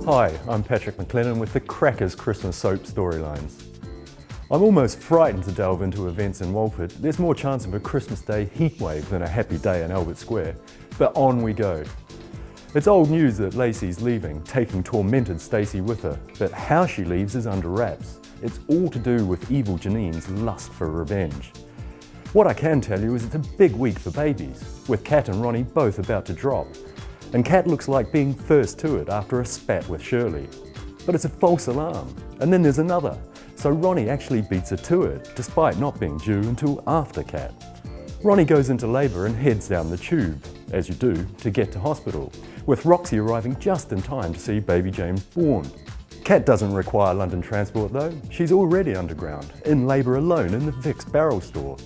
Hi, I'm Patrick McLennan with the Crackers Christmas Soap Storylines. I'm almost frightened to delve into events in Walford. There's more chance of a Christmas Day heatwave than a happy day in Albert Square. But on we go. It's old news that Lacey's leaving, taking tormented Stacey with her. But how she leaves is under wraps. It's all to do with evil Janine's lust for revenge. What I can tell you is it's a big week for babies, with Kat and Ronnie both about to drop. And Kat looks like being first to it after a spat with Shirley. But it's a false alarm. And then there's another. So Ronnie actually beats her to it, despite not being due until after Kat. Ronnie goes into labour and heads down the tube, as you do, to get to hospital, with Roxy arriving just in time to see baby James born. Kat doesn't require London transport though. She's already underground, in labour alone in the Vic's barrel store.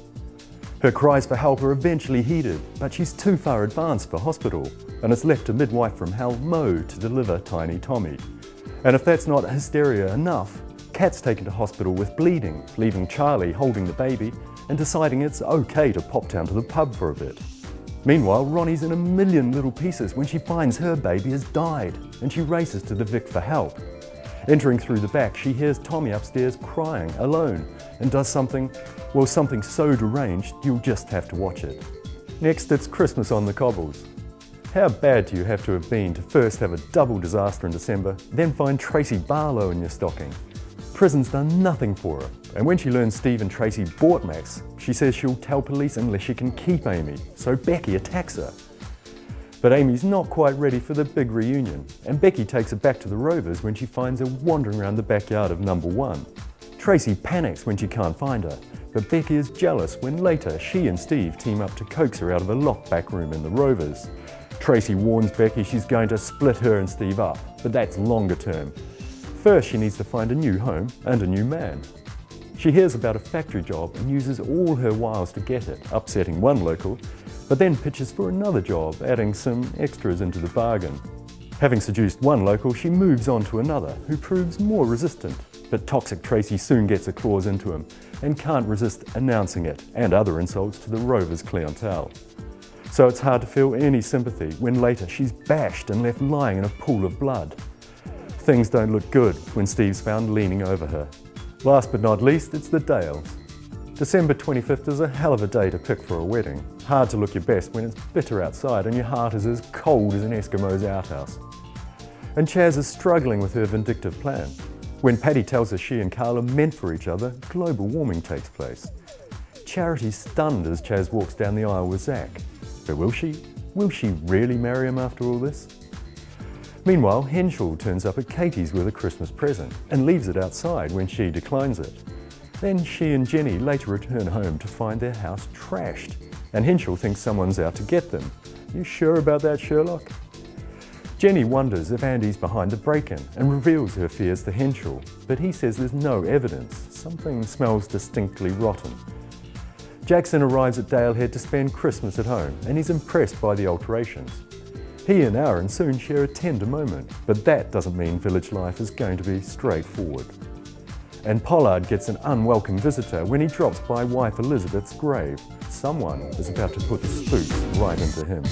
Her cries for help are eventually heeded, but she's too far advanced for hospital, and it's left to midwife from hell, Mo, to deliver tiny Tommy. And if that's not hysteria enough, Kat's taken to hospital with bleeding, leaving Charlie holding the baby and deciding it's okay to pop down to the pub for a bit. Meanwhile, Ronnie's in a million little pieces when she finds her baby has died, and she races to the Vic for help. Entering through the back, she hears Tommy upstairs crying, alone, and does something, well, something so deranged you'll just have to watch it. Next, it's Christmas on the cobbles. How bad do you have to have been to first have a double disaster in December, then find Tracy Barlow in your stocking? Prison's done nothing for her, and when she learns Steve and Tracy bought Max, she says she'll tell police unless she can keep Amy, so Becky attacks her. But Amy's not quite ready for the big reunion, and Becky takes her back to the Rovers when she finds her wandering around the backyard of number 1. Tracy panics when she can't find her, but Becky is jealous when later she and Steve team up to coax her out of a locked back room in the Rovers. Tracy warns Becky she's going to split her and Steve up, but that's longer term. First, she needs to find a new home and a new man. She hears about a factory job and uses all her wiles to get it, upsetting one local, but then pitches for another job, adding some extras into the bargain. Having seduced one local, she moves on to another, who proves more resistant. But toxic Tracy soon gets her claws into him and can't resist announcing it and other insults to the Rovers clientele. So it's hard to feel any sympathy when later she's bashed and left lying in a pool of blood. Things don't look good when Steve's found leaning over her. Last but not least, it's the Dales. December 25th is a hell of a day to pick for a wedding. Hard to look your best when it's bitter outside and your heart is as cold as an Eskimo's outhouse. And Chaz is struggling with her vindictive plan. When Paddy tells her she and Carl are meant for each other, global warming takes place. Charity's stunned as Chaz walks down the aisle with Zach. But will she? Will she really marry him after all this? Meanwhile, Henschel turns up at Katie's with a Christmas present and leaves it outside when she declines it. Then she and Jenny later return home to find their house trashed, and Henschel thinks someone's out to get them. You sure about that, Sherlock? Jenny wonders if Andy's behind the break-in and reveals her fears to Henschel, but he says there's no evidence. Something smells distinctly rotten. Jackson arrives at Dalehead to spend Christmas at home, and he's impressed by the alterations. He and Aaron soon share a tender moment, but that doesn't mean village life is going to be straightforward. And Pollard gets an unwelcome visitor when he drops by wife Elizabeth's grave. Someone is about to put the spooks right into him.